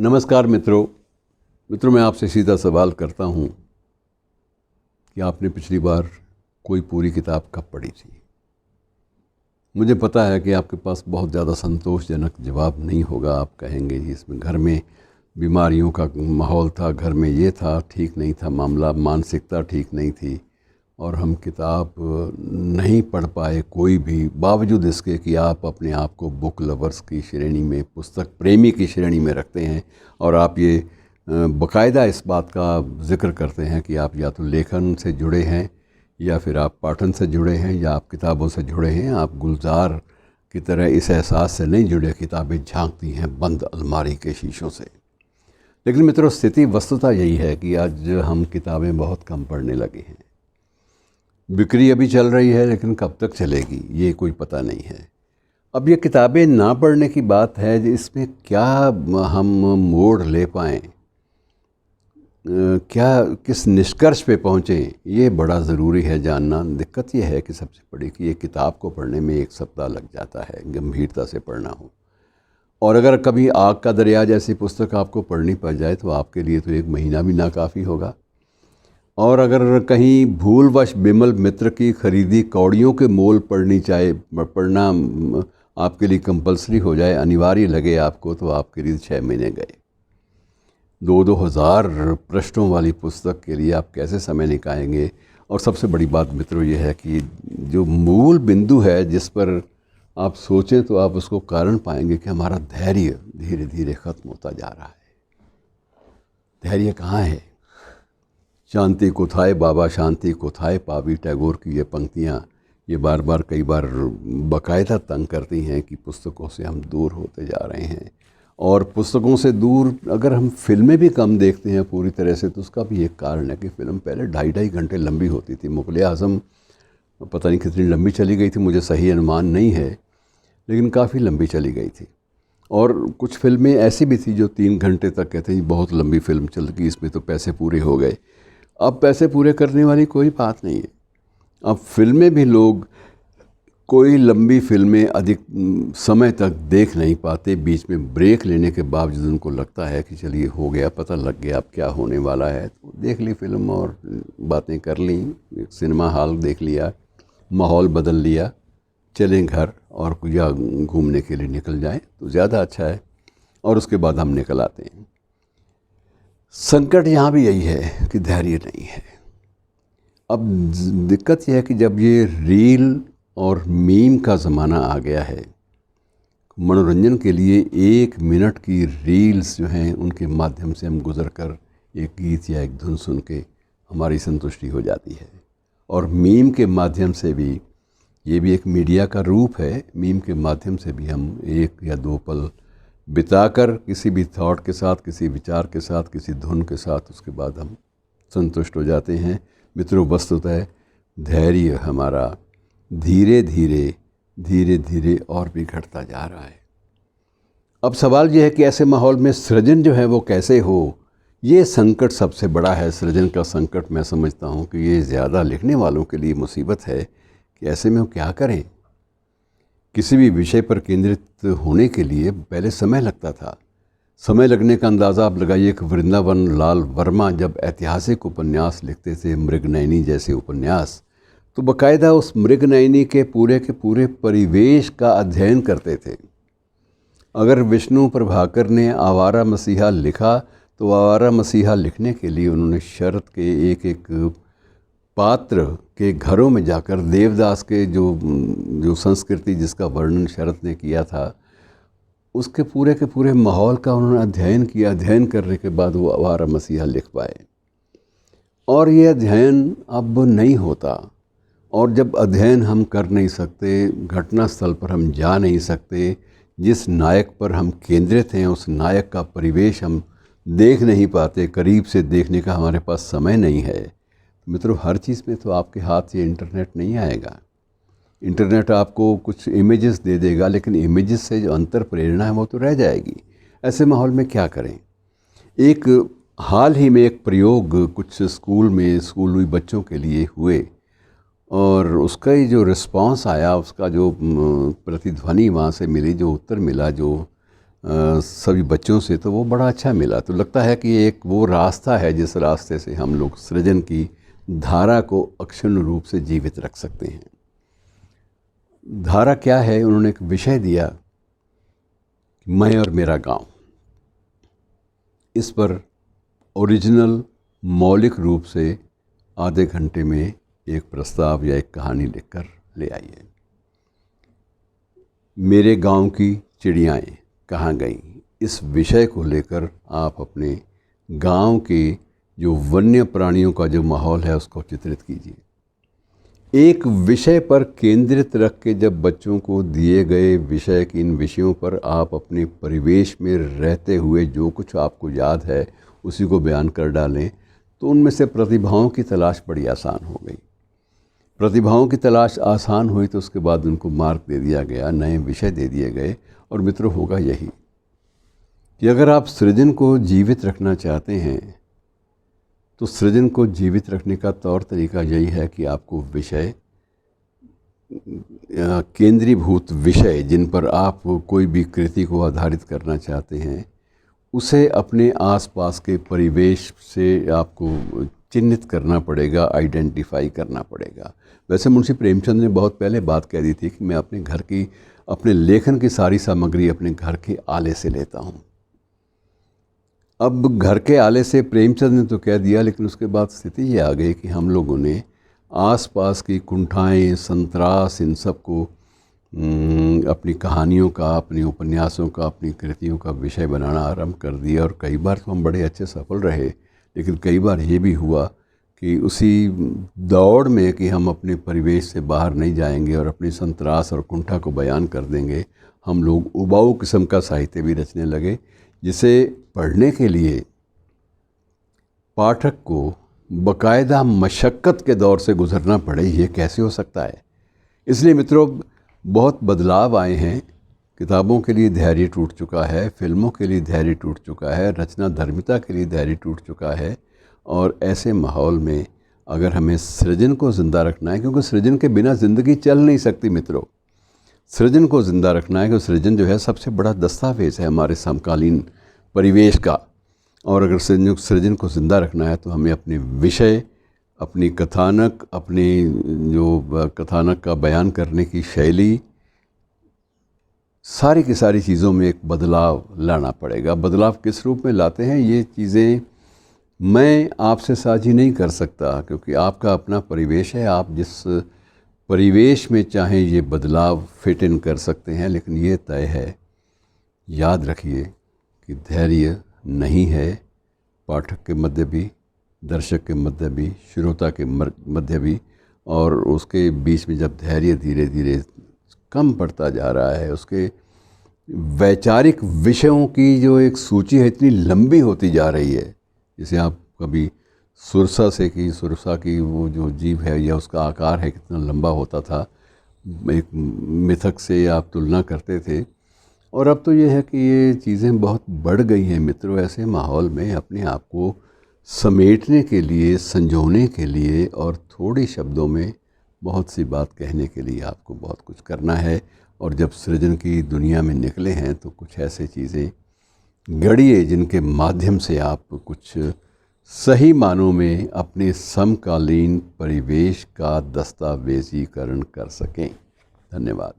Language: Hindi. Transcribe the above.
नमस्कार मित्रों, मैं आपसे सीधा सवाल करता हूँ कि आपने पिछली बार कोई पूरी किताब कब पढ़ी थी। मुझे पता है कि आपके पास बहुत ज़्यादा संतोषजनक जवाब नहीं होगा। आप कहेंगे जी इसमें घर में बीमारियों का माहौल था, घर में ये था, ठीक नहीं था मामला, मानसिकता ठीक नहीं थी और हम किताब नहीं पढ़ पाए कोई भी, बावजूद इसके कि आप अपने आप को बुक लवर्स की श्रेणी में, पुस्तक प्रेमी की श्रेणी में रखते हैं और आप ये बाकायदा इस बात का ज़िक्र करते हैं कि आप या तो लेखन से जुड़े हैं या फिर आप पाठन से जुड़े हैं या आप किताबों से जुड़े हैं। आप गुलजार की तरह इस एहसास से नहीं जुड़े, किताबें झांकती हैं बंद अलमारी के शीशों से। लेकिन मित्रों, स्थिति वस्तुतः यही है कि आज हम किताबें बहुत कम पढ़ने लगे हैं। बिक्री अभी चल रही है लेकिन कब तक चलेगी ये कोई पता नहीं है। अब ये किताबें ना पढ़ने की बात है, इसमें क्या हम मोड़ ले पाएँ, क्या किस निष्कर्ष पे पहुँचें, ये बड़ा ज़रूरी है जानना। दिक्कत ये है कि सबसे बड़ी कि ये किताब को पढ़ने में 1 सप्ताह लग जाता है, गंभीरता से पढ़ना हो। और अगर कभी आग का दरिया जैसी पुस्तक आपको पढ़नी पड़ जाए तो आपके लिए तो 1 महीना भी नाकाफ़ी होगा। और अगर कहीं भूलवश बिमल मित्र की खरीदी कौड़ियों के मोल पढ़ना आपके लिए कंपलसरी हो जाए, अनिवार्य लगे आपको, तो आपके लिए 6 महीने गए। 2-2 हज़ार पृष्ठों वाली पुस्तक के लिए आप कैसे समय निकालेंगे। और सबसे बड़ी बात मित्रों ये है कि जो मूल बिंदु है जिस पर आप सोचें तो आप उसको कारण पाएंगे कि हमारा धैर्य धीरे धीरे ख़त्म होता जा रहा है। धैर्य कहाँ है? शांति कोथाय बाबा शांति कोथाय पावी, टैगोर की ये पंक्तियाँ ये बार बार कई बार बाकायदा तंग करती हैं कि पुस्तकों से हम दूर होते जा रहे हैं। और पुस्तकों से दूर अगर हम फिल्में भी कम देखते हैं पूरी तरह से, तो उसका भी एक कारण है कि फ़िल्म पहले 2.5 घंटे लंबी होती थी। मुग़ल आज़म पता नहीं कितनी लंबी चली गई थी, मुझे सही अनुमान नहीं है, लेकिन काफ़ी लंबी चली गई थी। और कुछ फिल्में ऐसी भी थी जो 3 घंटे तक कहते हैं बहुत लंबी फिल्म चल गई, इसमें तो पैसे पूरे हो गए। अब पैसे पूरे करने वाली कोई बात नहीं है। अब फिल्में भी लोग कोई लंबी फिल्में अधिक समय तक देख नहीं पाते। बीच में ब्रेक लेने के बावजूद उनको लगता है कि चलिए हो गया, पता लग गया अब क्या होने वाला है, तो देख ली फिल्म और बातें कर ली, सिनेमा हॉल देख लिया, माहौल बदल लिया, चलें घर और या घूमने के लिए निकल जाएं तो ज़्यादा अच्छा है। और उसके बाद हम निकल आते हैं। संकट यहाँ भी यही है कि धैर्य नहीं है। अब दिक्कत यह है कि जब ये रील और मीम का ज़माना आ गया है, मनोरंजन के लिए 1 मिनट की रील्स जो हैं उनके माध्यम से हम गुज़र कर एक गीत या एक धुन सुन के हमारी संतुष्टि हो जाती है। और मीम के माध्यम से भी, ये भी एक मीडिया का रूप है, मीम के माध्यम से भी हम 1 या 2 पल बिताकर किसी भी थॉट के साथ, किसी विचार के साथ, किसी धुन के साथ, उसके बाद हम संतुष्ट हो जाते हैं। मित्रों, वस्तुतः धैर्य हमारा धीरे धीरे और भी घटता जा रहा है। अब सवाल यह है कि ऐसे माहौल में सृजन जो है वो कैसे हो। ये संकट सबसे बड़ा है। सृजन का संकट मैं समझता हूँ कि ये ज़्यादा लिखने वालों के लिए मुसीबत है कि ऐसे में वो क्या करें। किसी भी विषय पर केंद्रित होने के लिए पहले समय लगता था। समय लगने का अंदाज़ा आप लगाइए कि वृंदावन लाल वर्मा जब ऐतिहासिक उपन्यास लिखते थे, मृगनयनी जैसे उपन्यास, तो बाकायदा उस मृगनयनी के पूरे परिवेश का अध्ययन करते थे। अगर विष्णु प्रभाकर ने आवारा मसीहा लिखा तो आवारा मसीहा लिखने के लिए उन्होंने शरत के एक पात्र के घरों में जाकर देवदास के जो संस्कृति जिसका वर्णन शरत ने किया था, उसके पूरे माहौल का उन्होंने अध्ययन किया। अध्ययन करने के बाद वो आवारा मसीहा लिख पाए। और ये अध्ययन अब नहीं होता। और जब अध्ययन हम कर नहीं सकते, घटना स्थल पर हम जा नहीं सकते, जिस नायक पर हम केंद्रित हैं उस नायक का परिवेश हम देख नहीं पाते, करीब से देखने का हमारे पास समय नहीं है। मित्रों, हर चीज़ में तो आपके हाथ ये इंटरनेट नहीं आएगा। इंटरनेट आपको कुछ इमेजेस दे देगा, लेकिन इमेजेस से जो अंतर प्रेरणा है वो तो रह जाएगी। ऐसे माहौल में क्या करें? एक हाल ही में एक प्रयोग कुछ स्कूली बच्चों के लिए हुए और उसका ही जो रिस्पांस आया, उसका जो प्रतिध्वनि वहाँ से मिली, जो उत्तर मिला, जो सभी बच्चों से, तो वो बड़ा अच्छा मिला। तो लगता है कि एक वो रास्ता है जिस रास्ते से हम लोग सृजन की धारा को अक्षुण्ण रूप से जीवित रख सकते हैं। धारा क्या है? उन्होंने एक विषय दिया, मैं और मेरा गांव। इस पर ओरिजिनल मौलिक रूप से आधे घंटे में एक प्रस्ताव या एक कहानी लिखकर ले आइए। मेरे गांव की चिड़ियाएँ कहाँ गईं, इस विषय को लेकर आप अपने गांव के जो वन्य प्राणियों का जो माहौल है उसको चित्रित कीजिए। एक विषय पर केंद्रित रख के जब बच्चों को दिए गए विषय की, इन विषयों पर आप अपने परिवेश में रहते हुए जो कुछ आपको याद है उसी को बयान कर डालें, तो उनमें से प्रतिभाओं की तलाश बड़ी आसान हो गई। प्रतिभाओं की तलाश आसान हुई तो उसके बाद उनको मार्क दे दिया गया, नए विषय दे दिए गए। और मित्रों, होगा यही कि अगर आप सृजन को जीवित रखना चाहते हैं तो सृजन को जीवित रखने का तौर तरीका यही है कि आपको विषय, केंद्रीभूत विषय जिन पर आप कोई भी कृति को आधारित करना चाहते हैं, उसे अपने आसपास के परिवेश से आपको चिन्हित करना पड़ेगा, आइडेंटिफाई करना पड़ेगा। वैसे मुंशी प्रेमचंद ने बहुत पहले बात कह दी थी कि मैं अपने घर की, अपने लेखन की सारी सामग्री अपने घर के आले से लेता हूँ। अब घर के आले से प्रेमचंद ने तो कह दिया, लेकिन उसके बाद स्थिति ये आ गई कि हम लोगों ने आसपास की कुंठाएं, संतरास, इन सब को अपनी कहानियों का, अपनी उपन्यासों का, अपनी कृतियों का विषय बनाना आरंभ कर दिया। और कई बार तो हम बड़े अच्छे सफल रहे, लेकिन कई बार ये भी हुआ कि उसी दौड़ में कि हम अपने परिवेश से बाहर नहीं जाएंगे और अपनी संतरास और कुंठा को बयान कर देंगे, हम लोग उबाऊ किस्म का साहित्य भी रचने लगे, जिसे पढ़ने के लिए पाठक को बाकायदा मशक्क़त के दौर से गुज़रना पड़े। ये कैसे हो सकता है? इसलिए मित्रों, बहुत बदलाव आए हैं। किताबों के लिए धैर्य टूट चुका है, फिल्मों के लिए धैर्य टूट चुका है, रचना धर्मिता के लिए धैर्य टूट चुका है। और ऐसे माहौल में अगर हमें सृजन को ज़िंदा रखना है, क्योंकि सृजन के बिना ज़िंदगी चल नहीं सकती मित्रों, सृजन को ज़िंदा रखना है, क्योंकि सृजन जो है सबसे बड़ा दस्तावेज़ है हमारे समकालीन परिवेश का। और अगर सृजन को ज़िंदा रखना है तो हमें अपने विषय, अपनी कथानक, अपनी जो कथानक का बयान करने की शैली, सारी की सारी चीज़ों में एक बदलाव लाना पड़ेगा। बदलाव किस रूप में लाते हैं, ये चीज़ें मैं आपसे साझी नहीं कर सकता, क्योंकि आपका अपना परिवेश है। आप जिस परिवेश में चाहें ये बदलाव फिट इन कर सकते हैं, लेकिन ये तय है, याद रखिए कि धैर्य नहीं है पाठक के मध्य भी, दर्शक के मध्य भी, श्रोता के मध्य भी। और उसके बीच में जब धैर्य धीरे धीरे कम पड़ता जा रहा है, उसके वैचारिक विषयों की जो एक सूची है इतनी लंबी होती जा रही है। जैसे आप कभी सुरसा की वो जो जीव है या उसका आकार है कितना लंबा होता था, एक मिथक से आप तुलना करते थे। और अब तो ये है कि ये चीज़ें बहुत बढ़ गई हैं मित्रों। ऐसे माहौल में अपने आप को समेटने के लिए, संजोने के लिए और थोड़ी शब्दों में बहुत सी बात कहने के लिए आपको बहुत कुछ करना है। और जब सृजन की दुनिया में निकले हैं तो कुछ ऐसे चीज़ें गढ़िए जिनके माध्यम से आप कुछ सही मानों में अपने समकालीन परिवेश का दस्तावेजीकरण कर सकें। धन्यवाद।